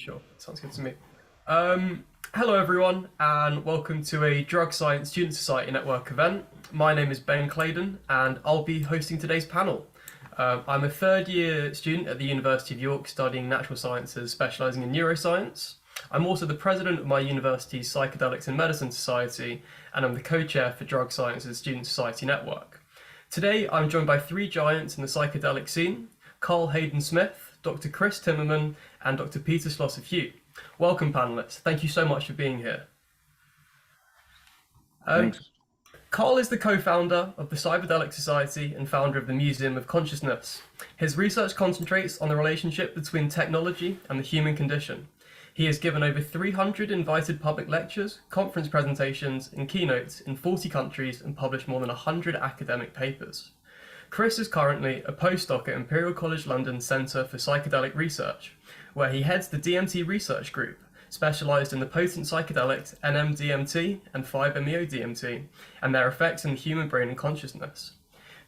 Sure, sounds good to me. Hello, everyone, and welcome to a Drug Science Student Society Network event. My name is Ben Clayden, and I'll be hosting today's panel. I'm a third-year student at the University of York studying natural sciences, specialising in neuroscience. I'm also the president of my university's Psychedelics and Medicine Society, and I'm the co-chair for Drug Sciences Student Society Network. Today, I'm joined by three giants in the psychedelic scene: Hayden Smith, Dr Chris Timmermann, and Dr Peter Sjöstedt-Hughes. Welcome, panelists. Thank you so much for being here. Thanks. Carl is the co-founder of the Psychedelic Society and founder of the Museum of Consciousness. His research concentrates on the relationship between technology and the human condition. He has given over 300 invited public lectures, conference presentations, and keynotes in 40 countries and published more than 100 academic papers. Chris is currently a postdoc at Imperial College London's Centre for Psychedelic Research, where he heads the DMT research group, specialised in the potent psychedelics NMDMT and 5-MeO-DMT, and their effects in the human brain and consciousness.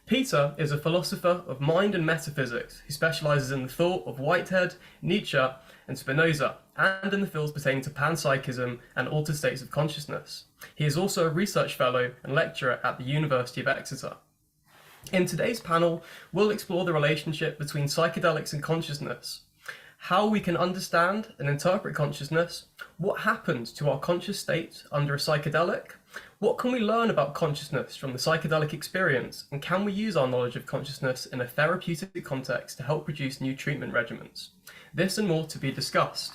Peter is a philosopher of mind and metaphysics who specialises in the thought of Whitehead, Nietzsche, and Spinoza, and in the fields pertaining to Panpsychism and altered states of consciousness. He is also a research fellow and lecturer at the University of Exeter. In today's panel, we'll explore the relationship between psychedelics and consciousness, how we can understand and interpret consciousness, what happens to our conscious state under a psychedelic, what can we learn about consciousness from the psychedelic experience, and can we use our knowledge of consciousness in a therapeutic context to help produce new treatment regimens? This and more to be discussed.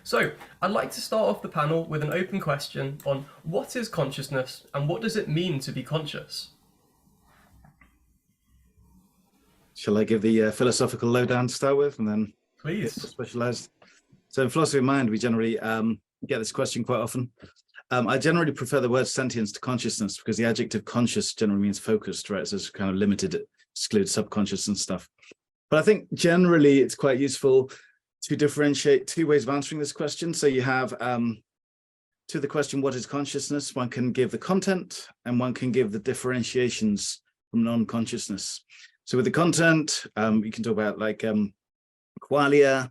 So, I'd like to start off the panel with an open question on what is consciousness and what does it mean to be conscious? Shall I give the philosophical lowdown to start with, and then Please. specialized? So in philosophy of mind, we generally get this question quite often. I generally prefer the word sentience to consciousness because the adjective conscious generally means focused, right? So it's kind of limited, it excludes subconscious and stuff. But I think generally it's quite useful to differentiate two ways of answering this question. So you have to the question, what is consciousness? One can give the content and one can give the differentiations from non-consciousness. So with the content, we can talk about like qualia,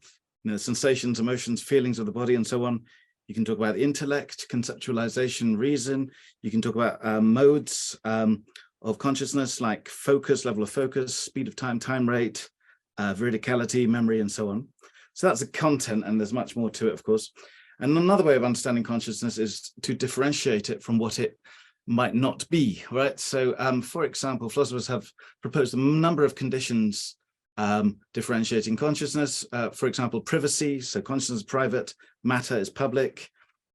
sensations, emotions, feelings of the body, and so on. You can talk about intellect, conceptualization, reason. You can talk about modes of consciousness, like focus, level of focus, speed of time, time rate, veridicality, memory, and so on. So that's the content, and there's much more to it, of course. And another way of understanding consciousness is to differentiate it from what it might not be, right? So, for example, philosophers have proposed a number of conditions differentiating consciousness. For example, privacy, so consciousness is private, matter is public.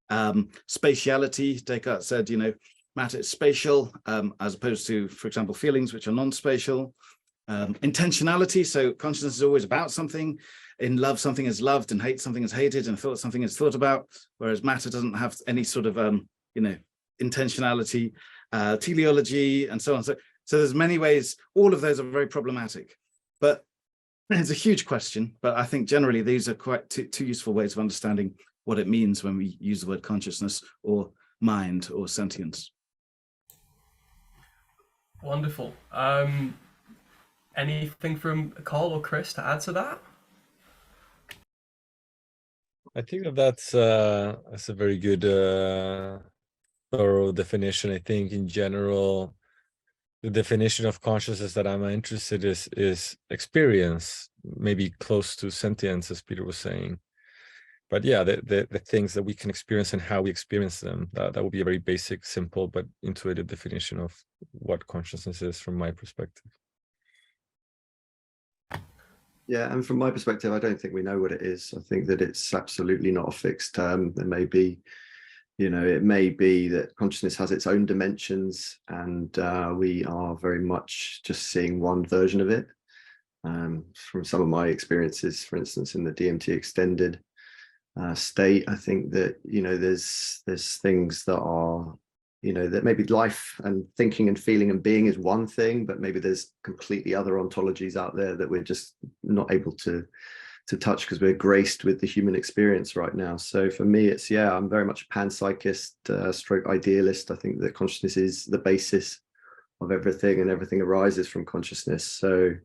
Spatiality, Descartes said, matter is spatial, as opposed to, for example, feelings, which are non-spatial. Intentionality, so consciousness is always about something. In love, something is loved, and hate, something is hated, and thought, something is thought about, whereas matter doesn't have any sort of, intentionality, teleology, and so on. So there's many ways. All of those are very problematic, but it's a huge question. But I think generally these are quite two useful ways of understanding what it means when we use the word consciousness or mind or sentience. Wonderful. Anything from Carl or Chris to add to that? I think that's a very good thorough definition. I think in general, the definition of consciousness that I'm interested in is experience, maybe close to sentience, as Peter was saying. But yeah, the things that we can experience and how we experience them, that would be a very basic, simple, but intuitive definition of what consciousness is from my perspective. Yeah, and from my perspective, I don't think we know what it is. I think that it's absolutely not a fixed term. There may be, it may be that consciousness has its own dimensions, and we are very much just seeing one version of it. From some of my experiences, for instance, in the DMT extended state, I think that, there's things that are, that maybe life and thinking and feeling and being is one thing, but maybe there's completely other ontologies out there that we're just not able to touch because we're graced with the human experience right now. So for me, it's, I'm very much a panpsychist, stroke idealist. I think that consciousness is the basis of everything, and everything arises from consciousness. So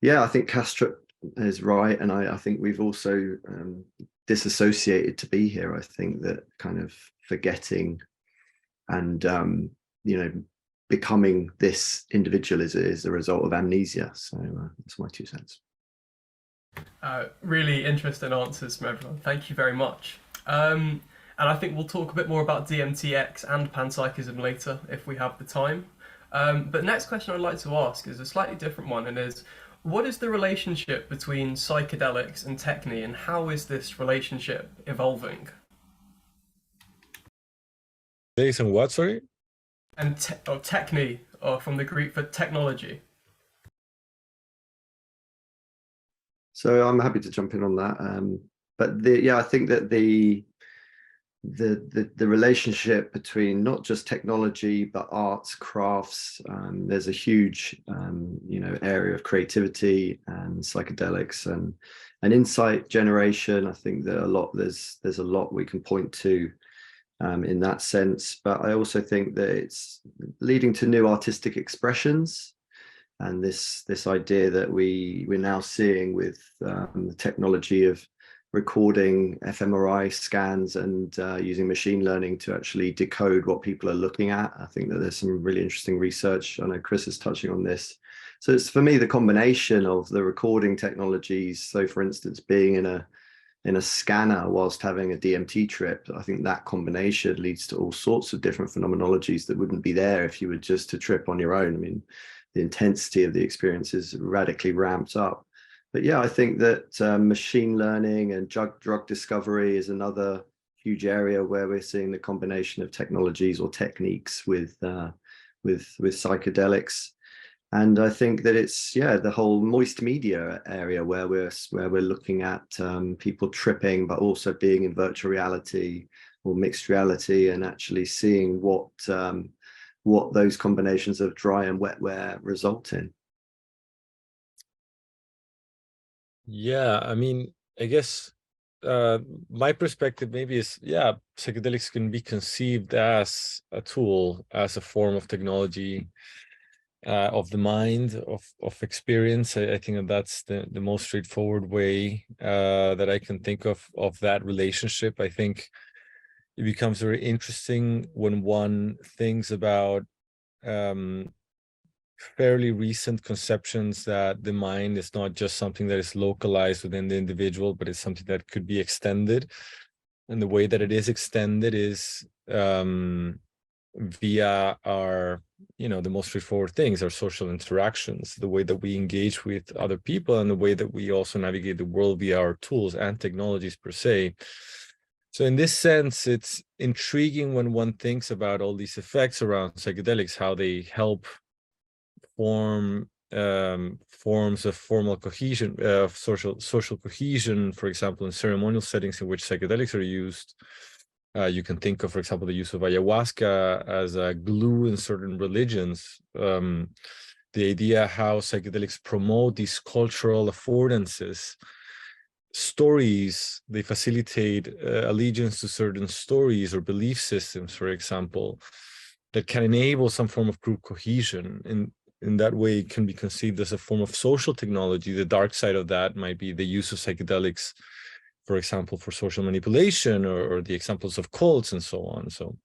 I think Castro is right, and I think we've also disassociated to be here. I think that kind of forgetting and becoming this individual is a result of amnesia. So that's my 2 cents. Really interesting answers from everyone. Thank you very much. And I think we'll talk a bit more about DMTX and panpsychism later if we have the time. But next question I'd like to ask is a slightly different one, and is, what is the relationship between psychedelics and techne, and how is this relationship evolving? Days and what, sorry? And techne, from the Greek for technology. So I'm happy to jump in on that. But I think that the relationship between not just technology but arts, crafts, there's a huge area of creativity and psychedelics and insight generation. I think that there's a lot we can point to in that sense, but I also think that it's leading to new artistic expressions. And this idea that we're now seeing with the technology of recording fMRI scans and using machine learning to actually decode what people are looking at. I think that there's some really interesting research. I know Chris is touching on this. So it's, for me, the combination of the recording technologies. So for instance, being in a scanner whilst having a DMT trip, I think that combination leads to all sorts of different phenomenologies that wouldn't be there if you were just to trip on your own. I mean, the intensity of the experience is radically ramped up. But yeah, I think that machine learning and drug discovery is another huge area where we're seeing the combination of technologies or techniques with psychedelics. And I think that it's the whole moist media area where we're looking at people tripping, but also being in virtual reality or mixed reality, and actually seeing what those combinations of dry and wetware result in. Yeah, I mean, I guess my perspective maybe is, psychedelics can be conceived as a tool, as a form of technology, of the mind, of experience. I think that's the most straightforward way that I can think of that relationship. I think it becomes very interesting when one thinks about fairly recent conceptions that the mind is not just something that is localized within the individual, but it's something that could be extended. And the way that it is extended is via our, the most straightforward things, our social interactions, the way that we engage with other people, and the way that we also navigate the world via our tools and technologies per se. So in this sense, it's intriguing when one thinks about all these effects around psychedelics, how they help form forms of formal cohesion, of social cohesion, for example, in ceremonial settings in which psychedelics are used. You can think of, for example, the use of ayahuasca as a glue in certain religions. The idea how psychedelics promote these cultural affordances, stories, they facilitate allegiance to certain stories or belief systems, for example, that can enable some form of group cohesion. In that way, it can be conceived as a form of social technology. The dark side of that might be the use of psychedelics, for example, for social manipulation, or the examples of cults and so on. So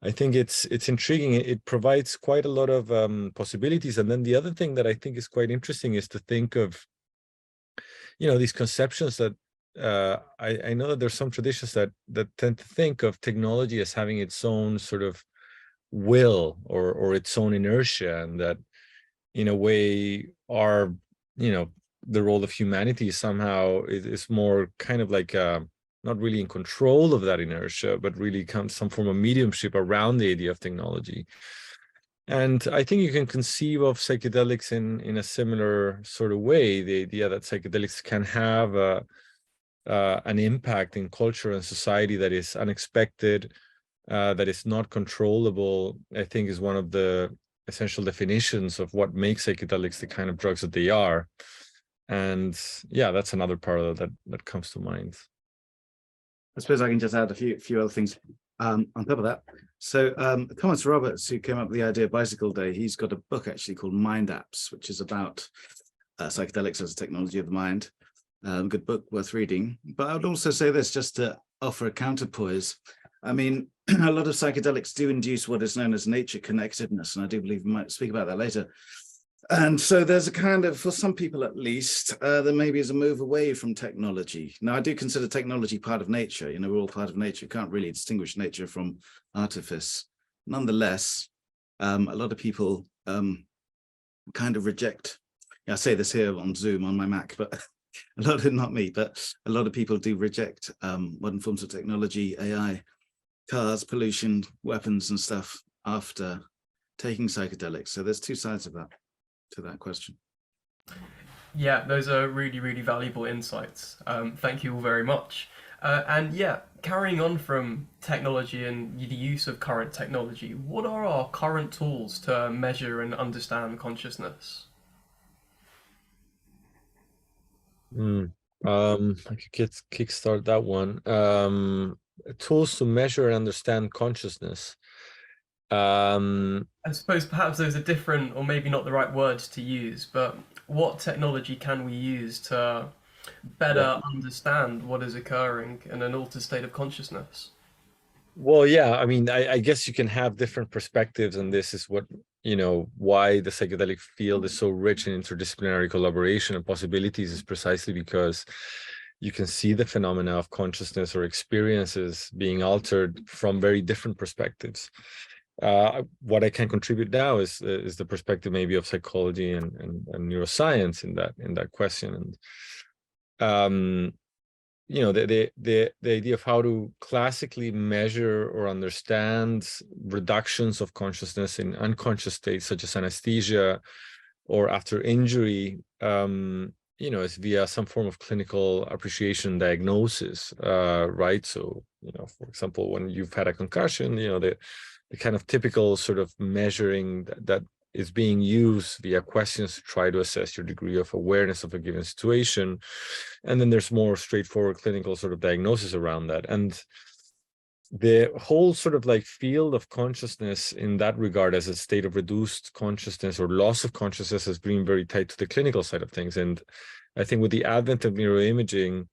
I think it's intriguing. It provides quite a lot of possibilities. And then the other thing that I think is quite interesting is to think of, these conceptions that I know that there's some traditions that tend to think of technology as having its own sort of will or its own inertia, and that in a way our the role of humanity somehow is more kind of like not really in control of that inertia, but really comes some form of mediumship around the idea of technology. And I think you can conceive of psychedelics in a similar sort of way, the idea that psychedelics can have an impact in culture and society that is unexpected, that is not controllable. I think is one of the essential definitions of what makes psychedelics the kind of drugs that they are. And that's another part of that comes to mind. I suppose I can just add a few other things on top of that. So Thomas Roberts, who came up with the idea of Bicycle Day, he's got a book actually called Mind Apps, which is about psychedelics as a technology of the mind. Good book, worth reading. But I would also say this, just to offer a counterpoise. I mean, a lot of psychedelics do induce what is known as nature connectedness, and I do believe we might speak about that later. And so there's a kind of, for some people at least, there maybe is a move away from technology. Now, I do consider technology part of nature. You know, we're all part of nature. You can't really distinguish nature from artifice. Nonetheless, a lot of people kind of reject, I say this here on Zoom on my Mac, but a lot of, not me, but a lot of people do reject modern forms of technology, AI, cars, pollution, weapons and stuff after taking psychedelics. So there's two sides of that, to that question. Yeah, those are really, really valuable insights. Thank you all very much. And yeah, carrying on from technology and the use of current technology, what are our current tools to measure and understand consciousness? I could kickstart that one. Tools to measure and understand consciousness. I suppose perhaps those are different, or maybe not the right words to use, but what technology can we use to better understand what is occurring in an altered state of consciousness? Well, yeah, I mean, I guess you can have different perspectives, and this is what, you know, why the psychedelic field is so rich in interdisciplinary collaboration and possibilities, is precisely because you can see the phenomena of consciousness or experiences being altered from very different perspectives. What I can contribute now is the perspective maybe of psychology and neuroscience in that question. And you know, the idea of how to classically measure or understand reductions of consciousness in unconscious states such as anesthesia or after injury, you know, is via some form of clinical appreciation diagnosis, right? So, you know, for example, when you've had a concussion, you know, the kind of typical sort of measuring that is being used via questions to try to assess your degree of awareness of a given situation. And then there's more straightforward clinical sort of diagnosis around that. And the whole sort of like field of consciousness in that regard as a state of reduced consciousness or loss of consciousness has been very tied to the clinical side of things. And I think with the advent of neuroimaging,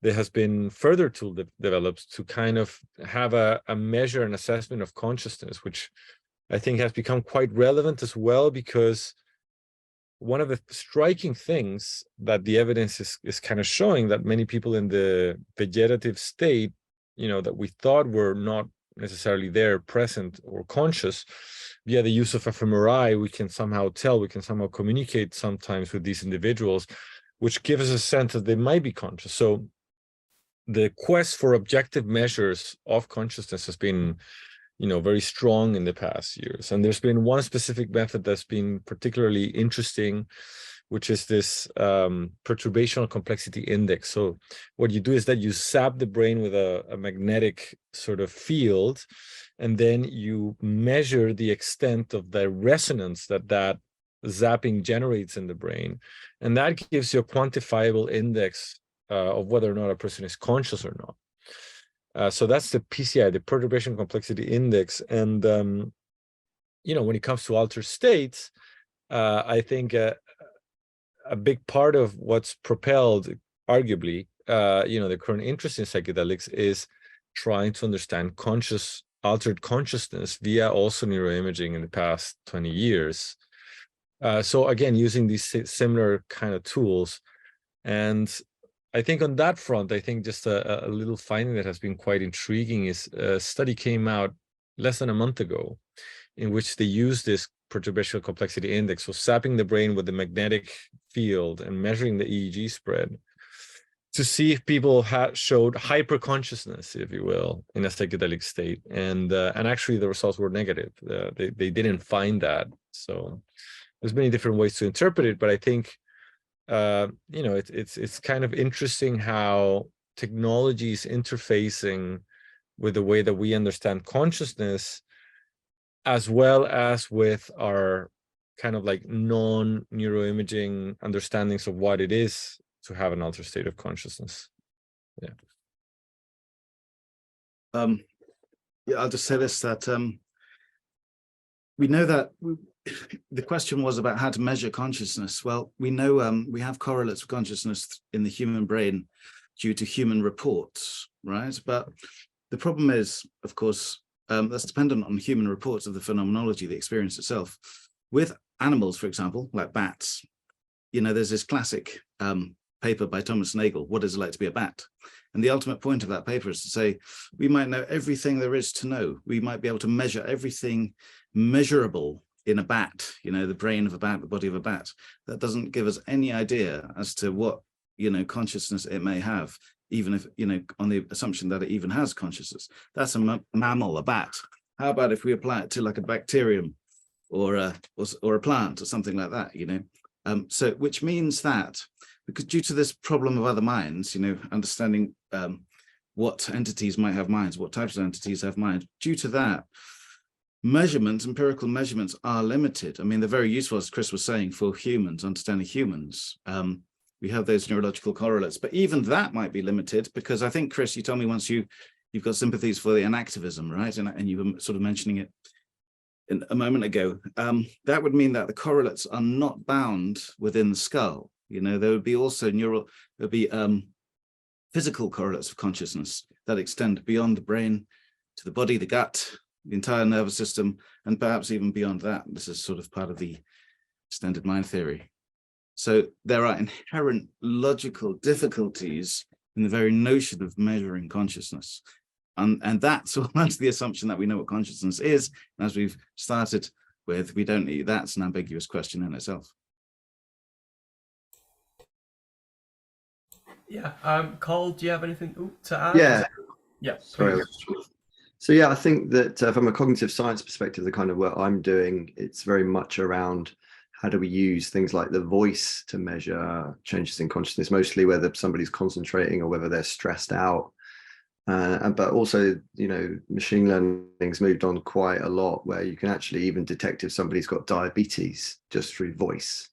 there has been further tool developed to kind of have a measure and assessment of consciousness, which I think has become quite relevant as well, because one of the striking things that the evidence is kind of showing, that many people in the vegetative state, you know, that we thought were not necessarily there, present or conscious, via the use of fMRI, we can somehow tell, we can somehow communicate sometimes with these individuals, which gives us a sense that they might be conscious. So the quest for objective measures of consciousness has been, you know, very strong in the past years. And there's been one specific method that's been particularly interesting, which is this perturbational complexity index. So what you do is that you zap the brain with a magnetic sort of field, and then you measure the extent of the resonance that zapping generates in the brain. And that gives you a quantifiable index of whether or not a person is conscious or not. So that's the PCI, the perturbation complexity index. And, you know, when it comes to altered states, I think a big part of what's propelled, arguably, you know, the current interest in psychedelics is trying to understand altered consciousness via also neuroimaging in the past 20 years. So again, using these similar kind of tools. And I think on that front, I think just a little finding that has been quite intriguing is a study came out less than a month ago, in which they used this perturbational complexity index, so zapping the brain with the magnetic field and measuring the EEG spread, to see if people showed hyperconsciousness, if you will, in a psychedelic state. And actually the results were negative. They didn't find that. So there's many different ways to interpret it, but I think you know, it's kind of interesting how technology is interfacing with the way that we understand consciousness, as well as with our kind of like non-neuroimaging understandings of what it is to have an altered state of consciousness. Yeah. Yeah, I'll just say this, that we know that the question was about how to measure consciousness. Well, we know we have correlates of consciousness in the human brain due to human reports, right? But the problem is, of course, that's dependent on human reports of the phenomenology, the experience itself. With animals, for example, like bats, you know, there's this classic paper by Thomas Nagel, What Is It Like to Be a Bat? And the ultimate point of that paper is to say, we might know everything there is to know. We might be able to measure everything measurable in a bat, you know, the brain of a bat, the body of a bat. That doesn't give us any idea as to what, you know, consciousness it may have, even if, you know, on the assumption that it even has consciousness. That's a mammal, a bat. How about if we apply it to like a bacterium or a plant or something like that, you know? So which means that, because due to this problem of other minds, you know, understanding what entities might have minds, what types of entities have minds, due to that, measurements, empirical measurements are limited. I mean, they're very useful, as Chris was saying, for humans, understanding humans. We have those neurological correlates, but even that might be limited because I think, Chris, you told me once you've got sympathies for the enactivism, right? And you were sort of mentioning it a moment ago. That would mean that the correlates are not bound within the skull. You know, there would be also physical correlates of consciousness that extend beyond the brain to the body, the gut, the entire nervous system, and perhaps even beyond that. This is sort of part of the extended mind theory. So there are inherent logical difficulties in the very notion of measuring consciousness. And that's under the assumption that we know what consciousness is. And as we've started with, we don't need, that's an ambiguous question in itself. Yeah. Carl, do you have anything to add? Yeah. Yeah. Sorry. So yeah, I think that from a cognitive science perspective, the kind of work I'm doing, it's very much around how do we use things like the voice to measure changes in consciousness, mostly whether somebody's concentrating or whether they're stressed out. But also, you know, machine learning's moved on quite a lot, where you can actually even detect if somebody's got diabetes just through voice.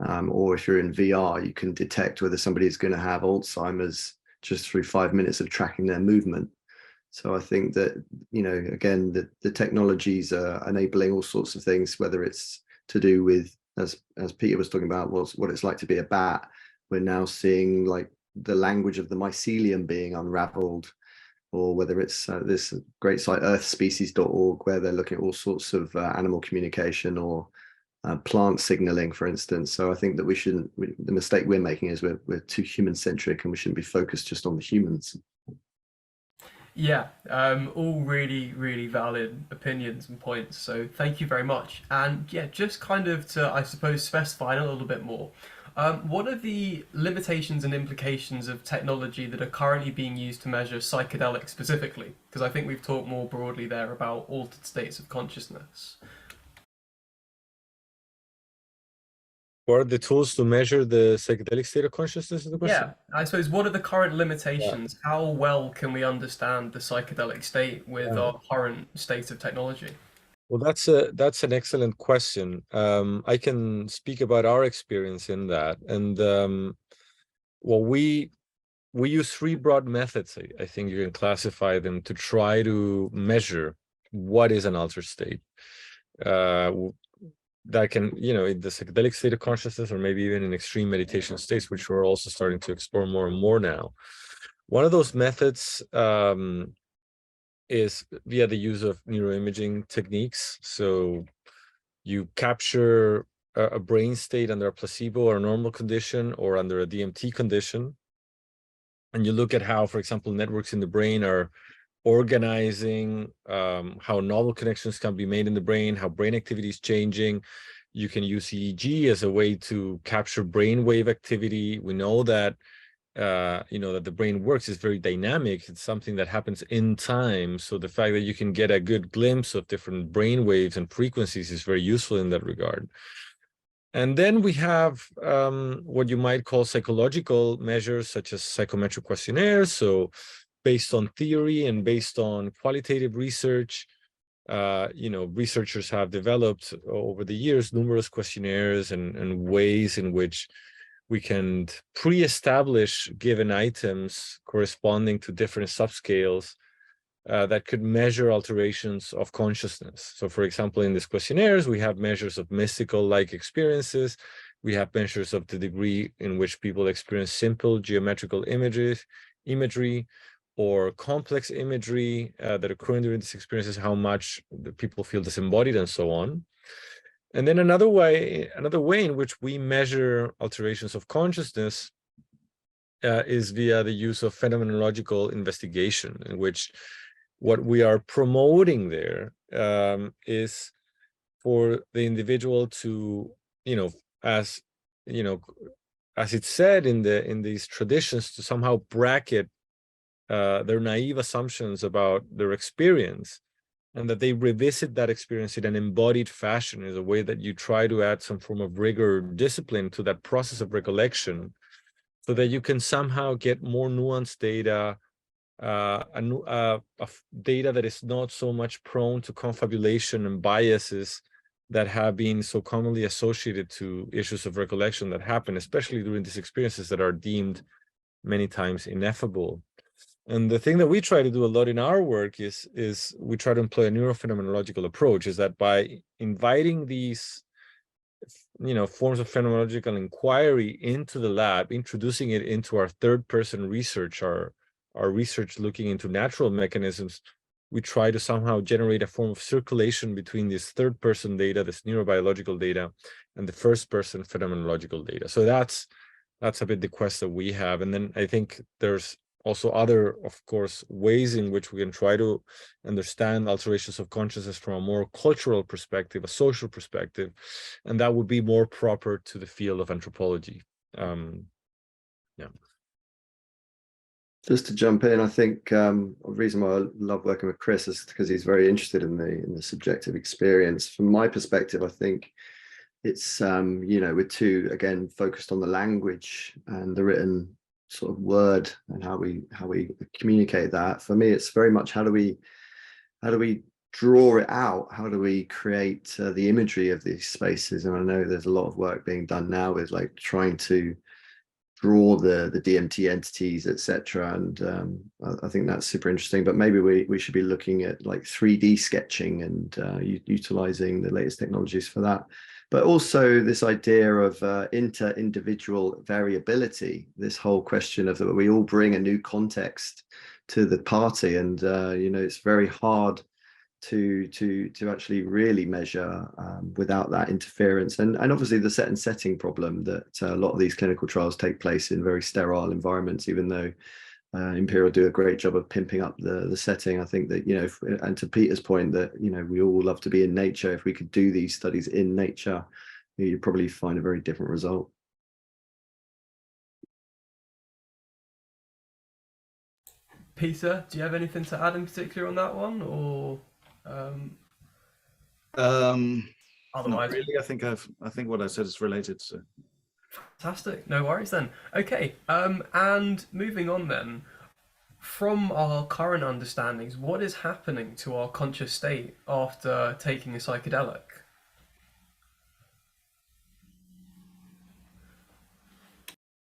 Or if you're in VR, you can detect whether somebody's going to have Alzheimer's just through 5 minutes of tracking their movement. So I think that, you know, again, the technologies are enabling all sorts of things, whether it's to do with, as Peter was talking about, what it's like to be a bat. We're now seeing like the language of the mycelium being unraveled, or whether it's this great site earthspecies.org, where they're looking at all sorts of animal communication or plant signaling, for instance. So I think that the mistake we're making is we're too human centric, and we shouldn't be focused just on the humans. Yeah, all really, really valid opinions and points. So thank you very much. And yeah, just kind of to, I suppose, specify a little bit more. What are the limitations and implications of technology that are currently being used to measure psychedelics specifically? Because I think we've talked more broadly there about altered states of consciousness. What are the tools to measure the psychedelic state of consciousness is the question? Yeah, I suppose, what are the current limitations? Yeah. How well can we understand the psychedelic state with our current state of technology? Well, that's an excellent question. I can speak about our experience in that. And well, we use three broad methods. I think you can classify them to try to measure what is an altered state. That can, you know, in the psychedelic state of consciousness, or maybe even in extreme meditation states, which we're also starting to explore more and more now. One of those methods is via the use of neuroimaging techniques. So you capture a brain state under a placebo or a normal condition or under a DMT condition, and you look at how, for example, networks in the brain are organizing, how novel connections can be made in the brain, how brain activity is changing. You can use EEG as a way to capture brainwave activity. We know that you know, that the brain works is very dynamic. It's something that happens in time. So the fact that you can get a good glimpse of different brain waves and frequencies is very useful in that regard. And then we have what you might call psychological measures, such as psychometric questionnaires. So based on theory and based on qualitative research, you know, researchers have developed over the years numerous questionnaires and ways in which we can pre-establish given items corresponding to different subscales that could measure alterations of consciousness. So for example, in these questionnaires, we have measures of mystical-like experiences. We have measures of the degree in which people experience simple geometrical imagery, or complex imagery that occur during these experiences, how much the people feel disembodied, and so on. And then another way in which we measure alterations of consciousness is via the use of phenomenological investigation, in which what we are promoting there is for the individual to, as it's said in these traditions, to somehow bracket their naive assumptions about their experience, and that they revisit that experience in an embodied fashion, is a way that you try to add some form of rigor or discipline to that process of recollection, so that you can somehow get more nuanced data, data that is not so much prone to confabulation and biases that have been so commonly associated to issues of recollection that happen, especially during these experiences that are deemed many times ineffable. And the thing that we try to do a lot in our work is we try to employ a neurophenomenological approach, is that by inviting these forms of phenomenological inquiry into the lab, introducing it into our third-person research, our research looking into natural mechanisms, we try to somehow generate a form of circulation between this third-person data, this neurobiological data, and the first-person phenomenological data. So that's a bit the quest that we have. And then I think there's also other, of course, ways in which we can try to understand alterations of consciousness from a more cultural perspective, a social perspective, and that would be more proper to the field of anthropology. Yeah. Just to jump in, I think the reason why I love working with Chris is because he's very interested in the subjective experience. From my perspective, I think it's we're too, again, focused on the language and the written sort of word and how we communicate that. For me, it's very much how do we draw it out? How do we create the imagery of these spaces? And I know there's a lot of work being done now with like trying to draw the DMT entities, etc. And I think that's super interesting. But maybe we should be looking at like 3D sketching and utilizing the latest technologies for that. But also this idea of inter-individual variability, this whole question of that we all bring a new context to the party, and it's very hard to actually really measure without that interference, and obviously the set and setting problem that a lot of these clinical trials take place in very sterile environments, even though Imperial do a great job of pimping up the setting. I think that, and to Peter's point that, we all love to be in nature. If we could do these studies in nature, you'd probably find a very different result. Peter, do you have anything to add in particular on that one, or otherwise? Not really. I think what I said is related. So. Fantastic. No worries then. Okay. And moving on then, from our current understandings, what is happening to our conscious state after taking a psychedelic?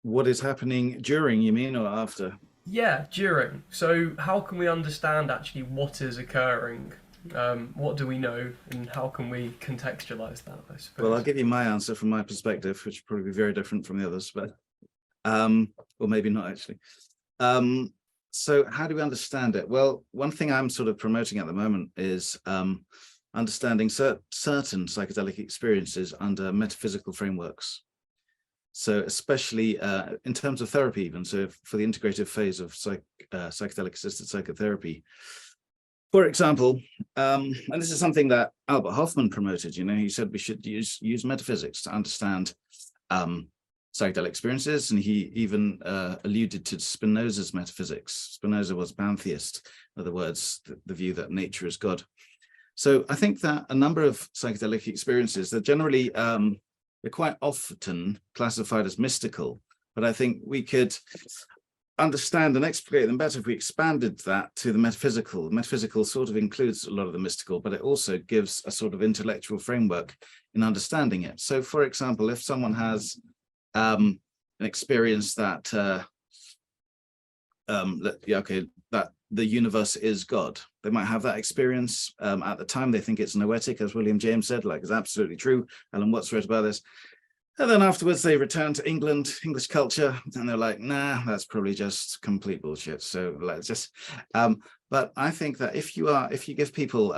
What is happening during, you mean, or after? Yeah, during. So how can we understand actually what is occurring? What do we know, and how can we contextualize that, I suppose? Well, I'll give you my answer from my perspective, which will probably be very different from the others, but or maybe not actually. So how do we understand it? Well, one thing I'm sort of promoting at the moment is understanding certain psychedelic experiences under metaphysical frameworks. So especially in terms of therapy, even so for the integrative phase of psychedelic assisted psychotherapy. For example, and this is something that Albert Hofmann promoted, he said we should use metaphysics to understand psychedelic experiences, and he even alluded to Spinoza's metaphysics. Spinoza was pantheist, in other words, the view that nature is God. So I think that a number of psychedelic experiences, they're generally, they're quite often classified as mystical, but I think we could understand and explicate them better if we expanded that to the metaphysical. The metaphysical sort of includes a lot of the mystical, but it also gives a sort of intellectual framework in understanding it. So for example, if someone has an experience that that the universe is God. They might have that experience at the time. They think it's noetic, as William James said, like it's absolutely true. Alan Watts wrote about this. And then afterwards they return to England, English culture, and they're like, nah, that's probably just complete bullshit. So let's just, but I think that if you give people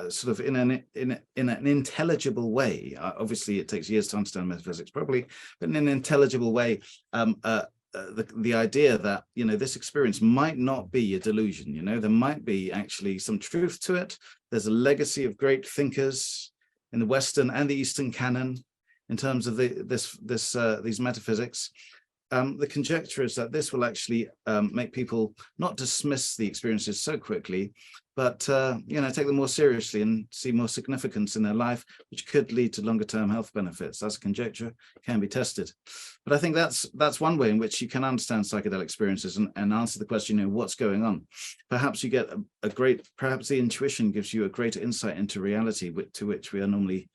sort of in an intelligible way, obviously it takes years to understand metaphysics probably, but in an intelligible way, the idea that, you know, this experience might not be a delusion, you know, there might be actually some truth to it. There's a legacy of great thinkers in the Western and the Eastern canon in terms of these metaphysics. The conjecture is that this will actually make people not dismiss the experiences so quickly, but you know, take them more seriously and see more significance in their life, which could lead to longer-term health benefits. That's a conjecture, can be tested. But I think that's one way in which you can understand psychedelic experiences and answer the question, you know, what's going on. Perhaps you get perhaps the intuition gives you a greater insight into reality to which we are normally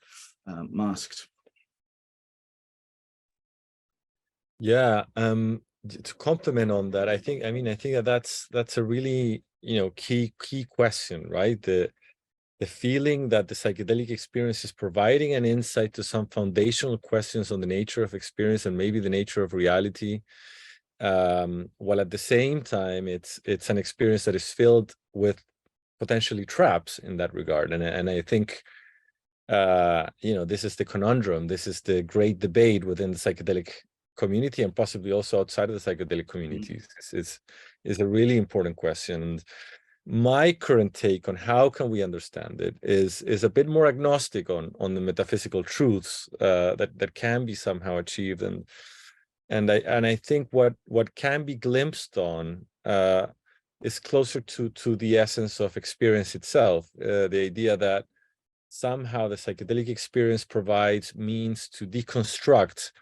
masked. Yeah, to complement on that, I think that that's a really, you know, key question, right? The feeling that the psychedelic experience is providing an insight to some foundational questions on the nature of experience and maybe the nature of reality, while at the same time it's an experience that is filled with potentially traps in that regard. And I think you know, this is the conundrum. This is the great debate within the psychedelic community and possibly also outside of the psychedelic communities. Is a really important question. And my current take on how can we understand it is a bit more agnostic on the metaphysical truths that can be somehow achieved. And I think what can be glimpsed on is closer to the essence of experience itself. The idea that somehow the psychedelic experience provides means to deconstruct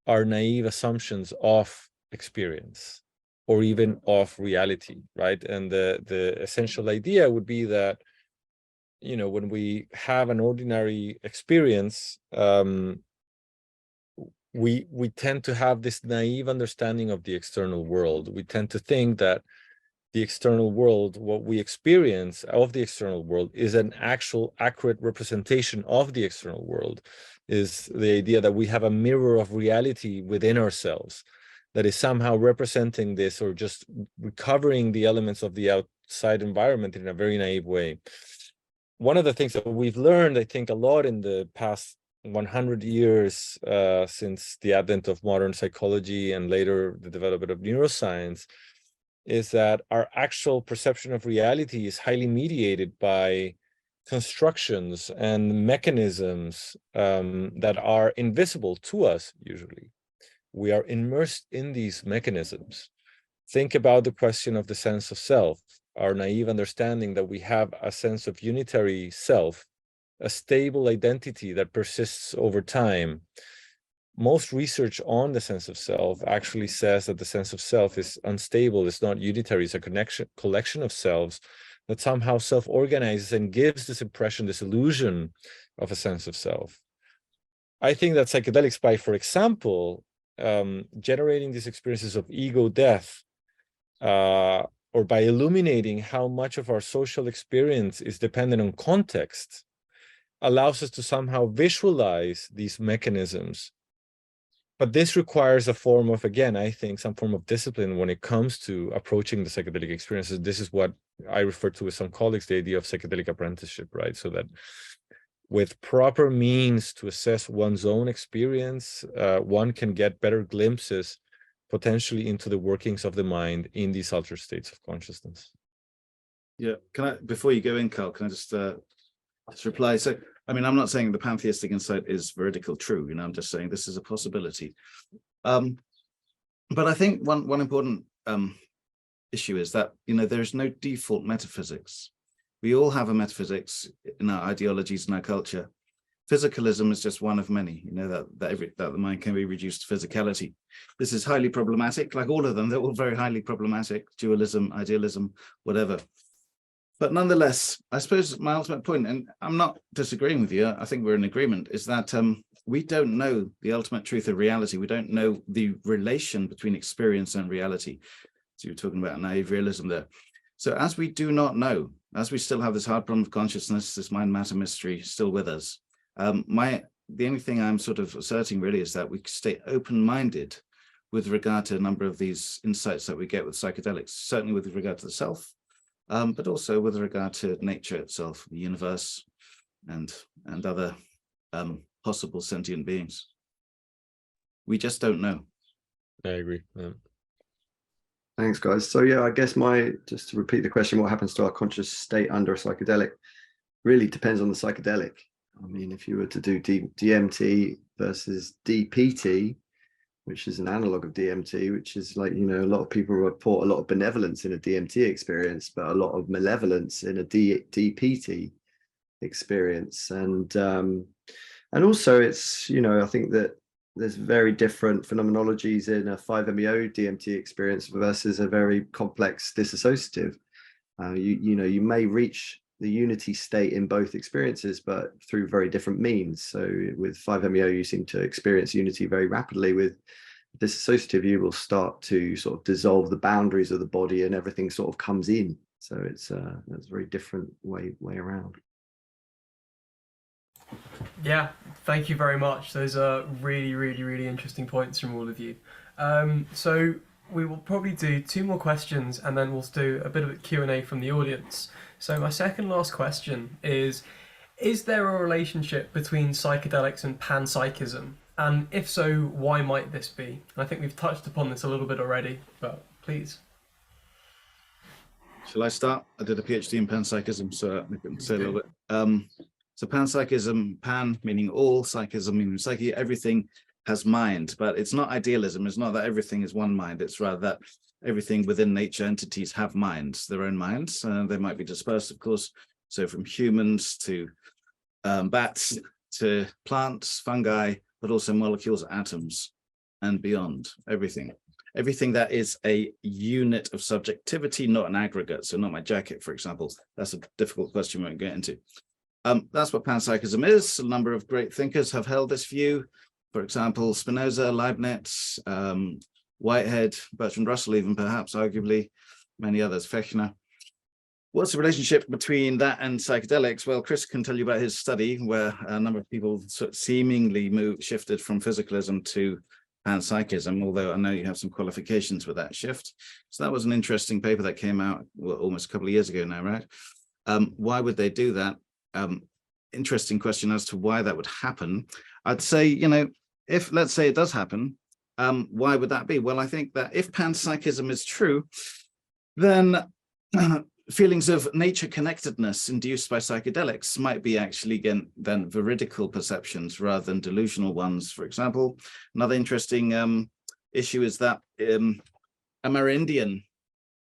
our naive assumptions of experience or even of reality, right? And the essential idea would be that, you know, when we have an ordinary experience, we tend to have this naive understanding of the external world. We tend to think that the external world, what we experience of the external world, is an actual accurate representation of the external world. Is the idea that we have a mirror of reality within ourselves that is somehow representing this or just recovering the elements of the outside environment in a very naive way. One of the things that we've learned, I think, a lot in the past 100 years since the advent of modern psychology and later the development of neuroscience, is that our actual perception of reality is highly mediated by constructions and mechanisms that are invisible to us usually. We are immersed in these mechanisms. Think about the question of the sense of self, our naive understanding that we have a sense of unitary self, a stable identity that persists over time. Most research on the sense of self actually says that the sense of self is unstable, it's not unitary, it's a collection of selves that somehow self-organizes and gives this impression, this illusion of a sense of self. I think that psychedelics, by, for example, generating these experiences of ego death, or by illuminating how much of our social experience is dependent on context, allows us to somehow visualize these mechanisms. But this requires a form of, again, I think, some form of discipline when it comes to approaching the psychedelic experiences. This is what I refer to with some colleagues, the idea of psychedelic apprenticeship, right? So that with proper means to assess one's own experience, one can get better glimpses potentially into the workings of the mind in these altered states of consciousness. Yeah, can I, before you go in, Carl, can I just reply? So, I mean, I'm not saying the pantheistic insight is veridical true, you know, I'm just saying this is a possibility. But I think one important issue is that, you know, there's no default metaphysics. We all have a metaphysics in our ideologies and our culture. Physicalism is just one of many, you know, that the mind can be reduced to physicality. This is highly problematic, like all of them, they're all very highly problematic, dualism, idealism, whatever. But nonetheless, I suppose my ultimate point, and I'm not disagreeing with you, I think we're in agreement, is that we don't know the ultimate truth of reality. We don't know the relation between experience and reality. So you're talking about naive realism there. So as we do not know, as we still have this hard problem of consciousness, this mind-matter mystery still with us, the only thing I'm sort of asserting really is that we stay open-minded with regard to a number of these insights that we get with psychedelics, certainly with regard to the self, but also with regard to nature itself, the universe, and other possible sentient beings. We just don't know. I agree. Yeah. Thanks, guys. So yeah, I guess just to repeat the question, what happens to our conscious state under a psychedelic really depends on the psychedelic. I mean, if you were to do DMT versus DPT, which is an analog of DMT, which is like, you know, a lot of people report a lot of benevolence in a DMT experience, but a lot of malevolence in a DPT experience. And also it's, you know, I think that there's very different phenomenologies in a 5-MeO DMT experience versus a very complex dissociative. You know, you may reach the unity state in both experiences, but through very different means. So with 5-MeO, you seem to experience unity very rapidly. With dissociative, you will start to sort of dissolve the boundaries of the body and everything sort of comes in. So it's a very different way around. Yeah, thank you very much. Those are really, really, really interesting points from all of you. So we will probably do 2 more questions and then we'll do a bit of a Q&A from the audience. So my second last question is there a relationship between psychedelics and panpsychism? And if so, why might this be? And I think we've touched upon this a little bit already, but please. Shall I start? I did a PhD in panpsychism, so I can say a little bit. So panpsychism, pan meaning all, psychism meaning psyche, everything has mind, but it's not idealism. It's not that everything is one mind. It's rather that everything within nature entities have minds, their own minds. They might be dispersed, of course. So from humans to bats to plants, fungi, but also molecules, atoms, and beyond, everything. Everything that is a unit of subjectivity, not an aggregate. So not my jacket, for example. That's a difficult question we won't get into. That's what panpsychism is. A number of great thinkers have held this view. For example, Spinoza, Leibniz, Whitehead, Bertrand Russell, even perhaps, arguably, many others, Fechner. What's the relationship between that and psychedelics? Well, Chris can tell you about his study where a number of people sort of seemingly shifted from physicalism to panpsychism, although I know you have some qualifications with that shift. So that was an interesting paper that came out almost a couple of years ago now, right? Why would they do that? Interesting question as to why that would happen. I'd say, you know, if let's say it does happen, why would that be? Well, I think that if panpsychism is true, then feelings of nature connectedness induced by psychedelics might be actually, again, then veridical perceptions rather than delusional ones. For example, another interesting issue is that Amerindian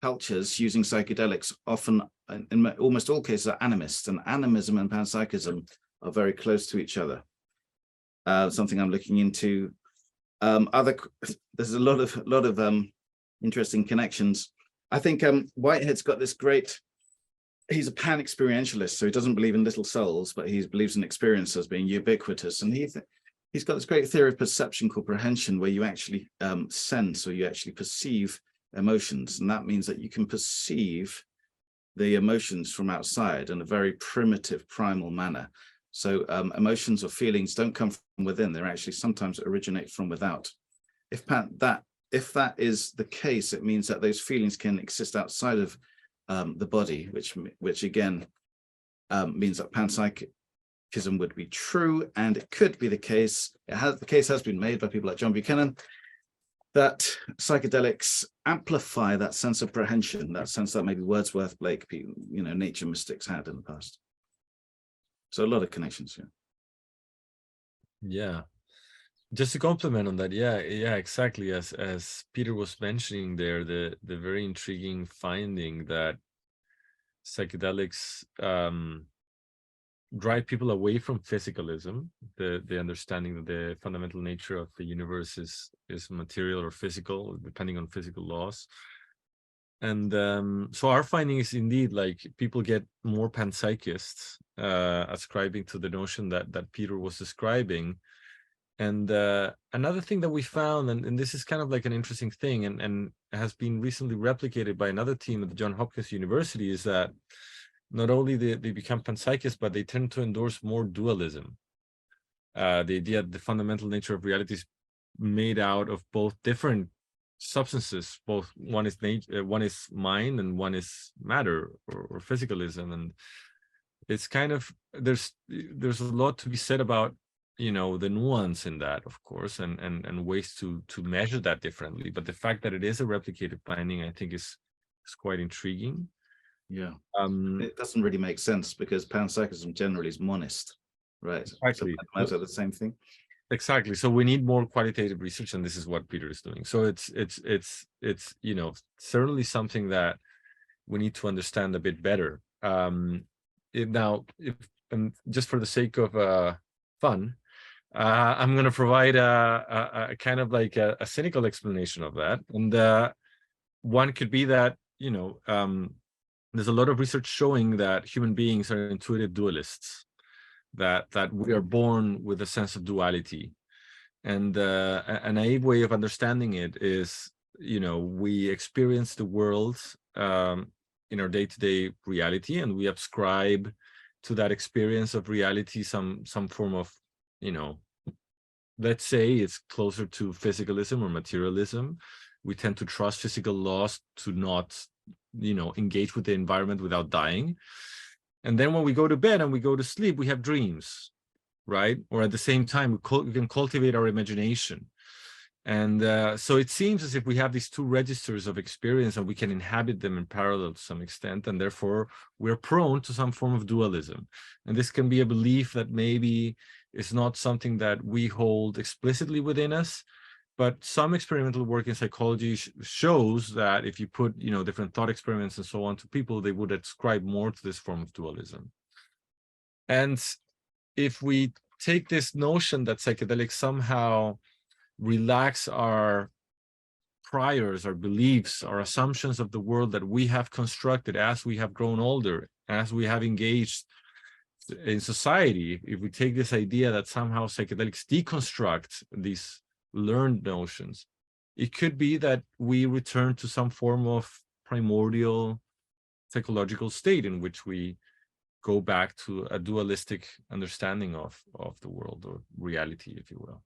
cultures using psychedelics often, in almost all cases, are animist, and animism and panpsychism are very close to each other. Something I'm looking into. There's a lot of interesting connections. I think Whitehead's got this great, he's a pan-experientialist, so he doesn't believe in little souls, but he believes in experience as being ubiquitous. And he's got this great theory of perception called prehension, where you actually sense or you actually perceive emotions. And that means that you can perceive the emotions from outside in a very primitive, primal manner. So emotions or feelings don't come from within, they're actually sometimes originate from without. If that is the case, it means that those feelings can exist outside of the body, which again means that panpsychism would be true, and it could be the case. The case has been made by people like John Buchanan that psychedelics amplify that sense of prehension, that sense that maybe Wordsworth, Blake, you know, nature mystics had in the past. So a lot of connections here. Yeah. Just to comment on that, yeah, exactly. As Peter was mentioning there, the very intriguing finding that psychedelics drive people away from physicalism, the understanding that the fundamental nature of the universe is material or physical, depending on physical laws. And so our finding is indeed like people get more panpsychists, ascribing to the notion that Peter was describing. And another thing that we found, and this is kind of like an interesting thing, and has been recently replicated by another team at the Johns Hopkins University, is that not only they become panpsychists, but they tend to endorse more dualism. The idea that the fundamental nature of reality is made out of both different substances, both one is mind and one is matter or physicalism. And it's kind of, there's a lot to be said about, you know, the nuance in that, of course, and ways to measure that differently. But the fact that it is a replicated finding, I think is quite intriguing. Yeah. It doesn't really make sense because panpsychism generally is monist, right? Exactly. So the same thing. Exactly. So we need more qualitative research, and this is what Peter is doing. So it's you know, certainly something that we need to understand a bit better. Now, and just for the sake of fun, I'm going to provide a kind of like a cynical explanation of that. And one could be that, you know, there's a lot of research showing that human beings are intuitive dualists, that we are born with a sense of duality. And a naive way of understanding it is, you know, we experience the world in our day-to-day reality, and we ascribe to that experience of reality some form of, you know, let's say it's closer to physicalism or materialism. We tend to trust physical laws to not, you know, engage with the environment without dying. And then when we go to bed and we go to sleep, we have dreams, right? Or at the same time, we can cultivate our imagination. And so it seems as if we have these two registers of experience and we can inhabit them in parallel to some extent. And therefore, we're prone to some form of dualism. And this can be a belief that maybe is not something that we hold explicitly within us, but some experimental work in psychology shows that if you put, you know, different thought experiments and so on to people, they would ascribe more to this form of dualism. And if we take this notion that psychedelics somehow relax our priors, our beliefs, our assumptions of the world that we have constructed as we have grown older, as we have engaged in society, if we take this idea that somehow psychedelics deconstruct these learned notions, it could be that we return to some form of primordial psychological state in which we go back to a dualistic understanding of the world, or reality, if you will.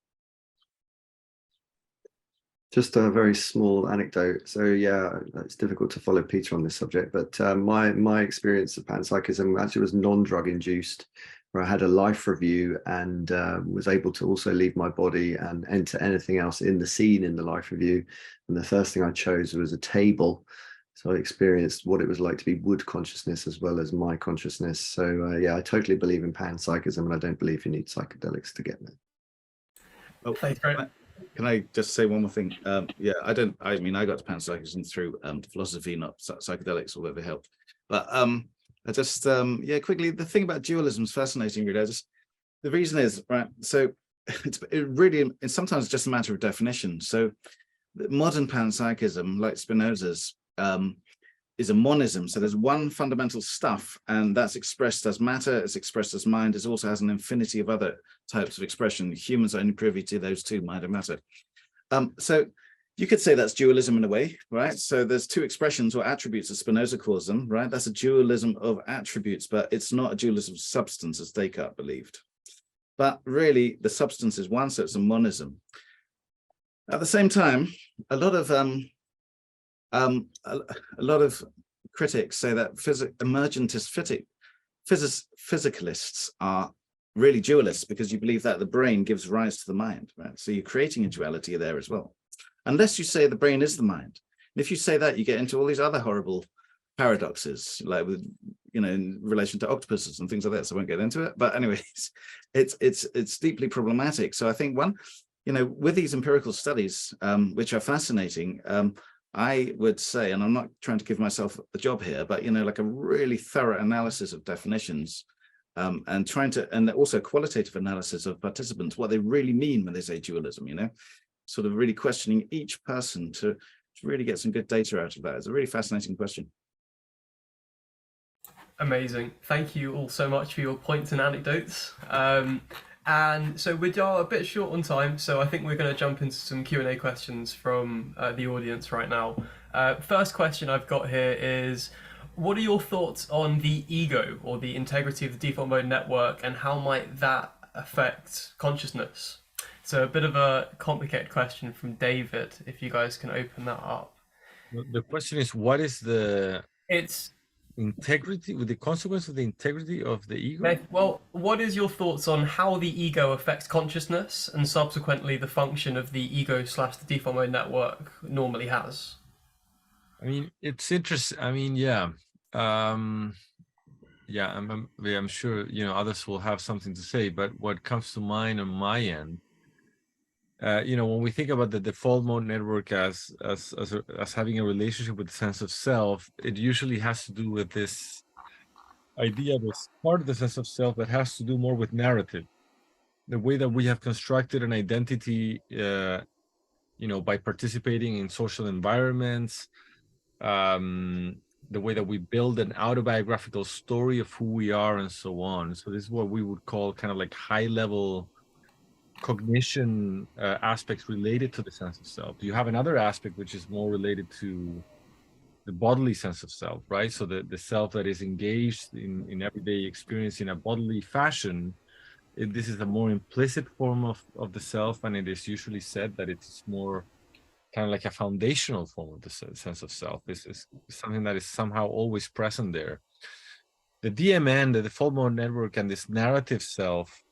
Just a very small anecdote. So yeah, it's difficult to follow Peter on this subject, but my experience of panpsychism actually was non-drug induced, where I had a life review and was able to also leave my body and enter anything else in the scene in the life review. And the first thing I chose was a table. So I experienced what it was like to be wood consciousness as well as my consciousness. So yeah, I totally believe in panpsychism, and I don't believe you need psychedelics to get there. Oh, Thanks, great. Can I just say one more thing? Yeah, I mean, I got to panpsychism through philosophy, not psychedelics, although they helped. But I just, yeah, quickly, the thing about dualism is fascinating, really. The reason is, right, so it's sometimes just a matter of definition. So modern panpsychism, like Spinoza's, is a monism. So there's one fundamental stuff, and that's expressed as matter, it's expressed as mind. It also has an infinity of other types of expression. Humans are only privy to those two, mind and matter. So you could say that's dualism in a way, right? So there's two expressions or attributes, as Spinoza calls them, right? That's a dualism of attributes, but it's not a dualism of substance, as Descartes believed. But really, the substance is one, so it's a monism. At the same time, a lot of critics say that emergentist physicalists are really dualists, because you believe that the brain gives rise to the mind, right? So you're creating a duality there as well, unless you say the brain is the mind. And if you say that, you get into all these other horrible paradoxes, like with, you know, in relation to octopuses and things like that. So I won't get into it. But anyways, it's deeply problematic. So I think one, you know, with these empirical studies, which are fascinating, I would say, and I'm not trying to give myself a job here, but, you know, like a really thorough analysis of definitions, and also qualitative analysis of participants, what they really mean when they say dualism, you know, sort of really questioning each person to really get some good data out of that. It's a really fascinating question. Amazing. Thank you all so much for your points and anecdotes. And so we are a bit short on time, so I think we're going to jump into some Q&A questions from the audience right now. First question I've got here is, what are your thoughts on the ego or the integrity of the default mode network, and how might that affect consciousness? So a bit of a complicated question from David, if you guys can open that up. The question is, what is the It's integrity, with the consequence of the integrity of the ego? well, what is your thoughts on how the ego affects consciousness and subsequently the function of the ego / the default mode network normally has? I mean, it's interesting. I mean, yeah. Yeah, I'm sure, you know, others will have something to say, but what comes to mind on my end, you know, when we think about the default mode network as having a relationship with the sense of self, it usually has to do with this idea, this part of the sense of self that has to do more with narrative, the way that we have constructed an identity, you know, by participating in social environments, the way that we build an autobiographical story of who we are and so on. So this is what we would call kind of like high level cognition aspects related to the sense of self. You have another aspect which is more related to the bodily sense of self, right? So the self that is engaged in everyday experience in a bodily fashion. This is a more implicit form of the self, and it is usually said that it's more kind of like a foundational form of the sense of self. This is something that is somehow always present there. The DMN, the default mode network, and this narrative self,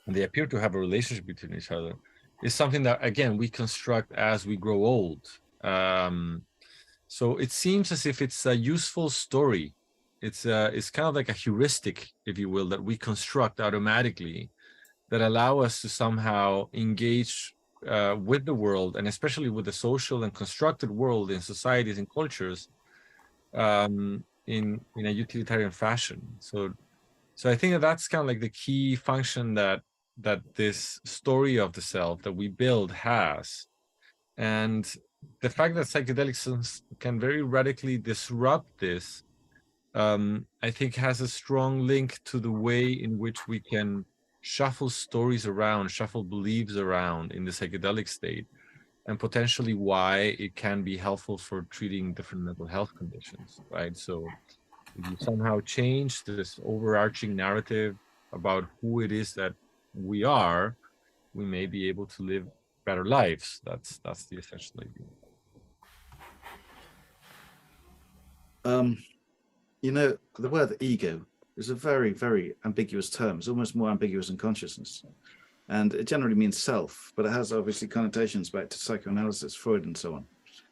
they appear to have a relationship between each other, is something that, again, we construct as we grow old. So it seems as if it's a useful story. It's kind of like a heuristic, if you will, that we construct automatically that allow us to somehow engage with the world, and especially with the social and constructed world in societies and cultures, in a utilitarian fashion. So I think that that's kind of like the key function that this story of the self that we build has. And the fact that psychedelics can very radically disrupt this, I think has a strong link to the way in which we can shuffle stories around, shuffle beliefs around in the psychedelic state, and potentially why it can be helpful for treating different mental health conditions, right? So if you somehow change this overarching narrative about who it is that we are, we may be able to live better lives. That's the essential idea. You know, the word ego is a very, very ambiguous term. It's almost more ambiguous than consciousness. And it generally means self, but it has obviously connotations back to psychoanalysis, Freud, and so on.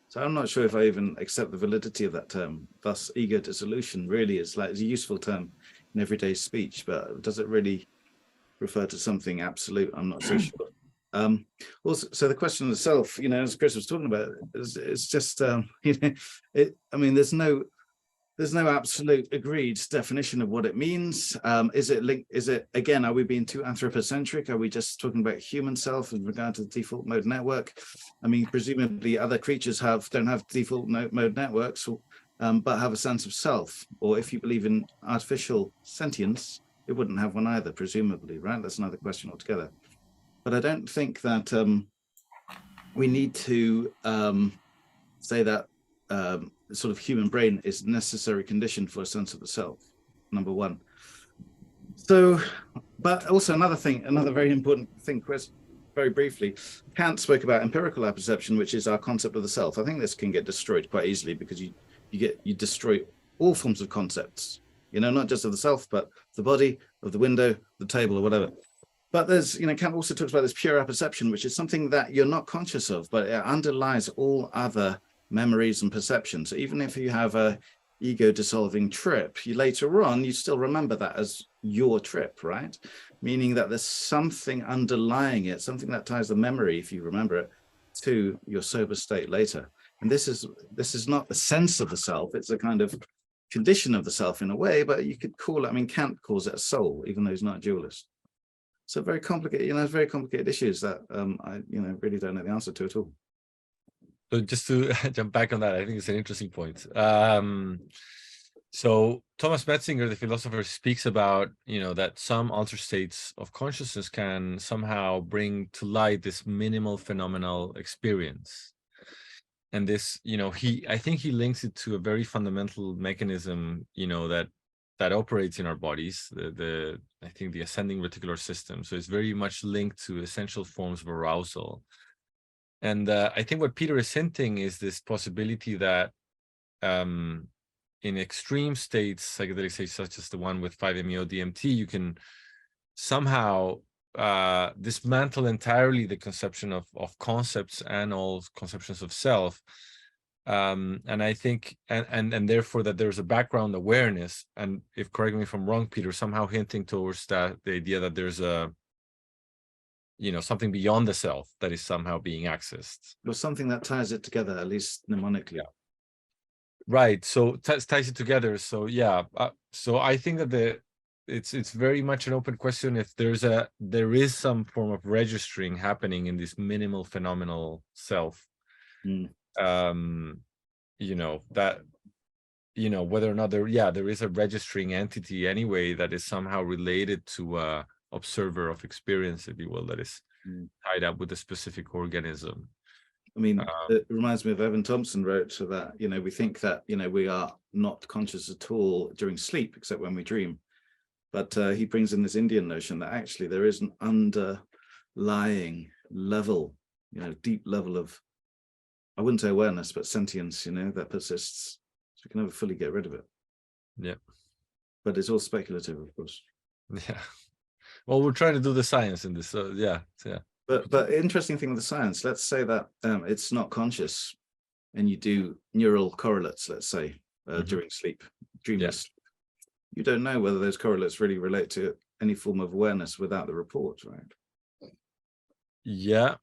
So I'm not sure if I even accept the validity of that term. Thus, ego dissolution really is like, it's a useful term in everyday speech, but does it really refer to something absolute? I'm not so sure. Also, so the question of the self, you know, as Chris was talking about, it's just, you know, I mean, there's no absolute agreed definition of what it means. Is it linked? Is it, again, are we being too anthropocentric? Are we just talking about human self in regard to the default mode network? I mean, presumably other creatures don't have default mode networks, but have a sense of self. Or if you believe in artificial sentience, it wouldn't have one either, presumably, right? That's another question altogether. But I don't think that we need to say that sort of human brain is a necessary condition for a sense of the self, number one. So, but also another very important thing, Chris, very briefly, Kant spoke about empirical apperception, which is our concept of the self. I think this can get destroyed quite easily because you destroy all forms of concepts, you know, not just of the self, but the body, of the window, the table, or whatever. But there's, you know, Kant also talks about this pure apperception, which is something that you're not conscious of, but it underlies all other memories and perceptions. So even if you have a ego dissolving trip, later on you still remember that as your trip, right? Meaning that there's something underlying it, something that ties the memory, if you remember it, to your sober state later. And this is not the sense of the self, it's a kind of condition of the self in a way, but you could call it, I mean, Kant calls it a soul, even though he's not a dualist. So very complicated, you know, very complicated issues that I, you know, really don't know the answer to at all. So just to jump back on that, I think it's an interesting point. So Thomas Metzinger, the philosopher, speaks about, that some altered states of consciousness can somehow bring to light this minimal phenomenal experience. And this, I think he links it to a very fundamental mechanism, that operates in our bodies, I think the ascending reticular system. So it's very much linked to essential forms of arousal. And I think what Peter is hinting is this possibility that in extreme states, psychedelic states such as the one with 5-MeO DMT, you can somehow dismantle entirely the conception of concepts and all conceptions of self. And I think, and therefore that there's a background awareness, and if, correct me if I'm wrong, Peter, somehow hinting towards that, the idea that there's a, something beyond the self that is somehow being accessed. Or something that ties it together, at least mnemonically. Yeah. Right. So ties it together. So yeah. So I think that it's very much an open question if there is some form of registering happening in this minimal phenomenal self. Whether or not there is a registering entity anyway that is somehow related to a observer of experience, if you will, that is tied up with a specific organism. I mean, it reminds me of Evan Thompson wrote that, we think that, we are not conscious at all during sleep, except when we dream. But he brings in this Indian notion that actually there is an underlying level, deep level of, I wouldn't say awareness, but sentience, that persists. So we can never fully get rid of it. Yeah. But it's all speculative, of course. Yeah. Well, we're trying to do the science in this. So yeah. But interesting thing with the science, let's say that it's not conscious and you do neural correlates, let's say, during sleep, dreamless. Yeah. You don't know whether those correlates really relate to any form of awareness without the report, right? Yeah.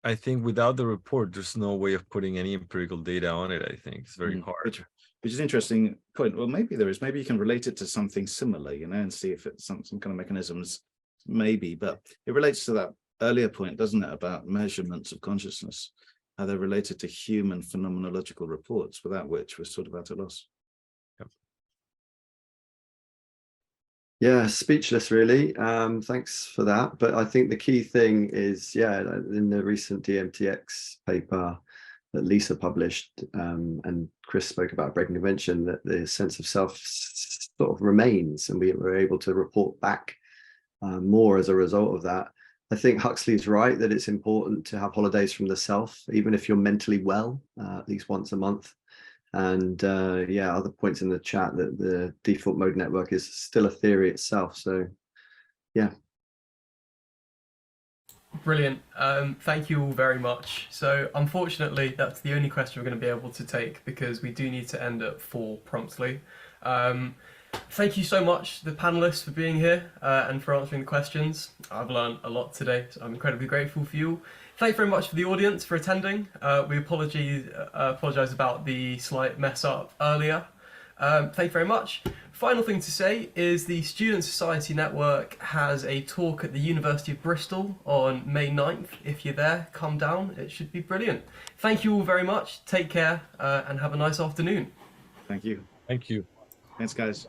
I think without the report, there's no way of putting any empirical data on it. I think it's very hard. Which is an interesting point. Well, maybe there is. Maybe you can relate it to something similar, and see if it's some kind of mechanisms, maybe. But it relates to that earlier point, doesn't it, about measurements of consciousness, how they're related to human phenomenological reports, without which we're sort of at a loss. Yep. Yeah, speechless, really. Thanks for that. But I think the key thing is, in the recent DMTX paper that Lisa published, and Chris spoke about breaking convention, that the sense of self sort of remains, and we were able to report back more as a result of that. I think Huxley's right that it's important to have holidays from the self, even if you're mentally well, at least once a month. And other points in the chat that the default mode network is still a theory itself. So, yeah. Brilliant. Thank you all very much. So unfortunately, that's the only question we're going to be able to take because we do need to end at 4 promptly. Thank you so much, the panelists, for being here and for answering the questions. I've learned a lot today, so I'm incredibly grateful for you all. Thank you very much for the audience for attending. We apologise about the slight mess up earlier. Thank you very much. Final thing to say is the Student Society Network has a talk at the University of Bristol on May 9th. If you're there, come down. It should be brilliant. Thank you all very much. Take care and have a nice afternoon. Thank you. Thank you. Thanks, guys.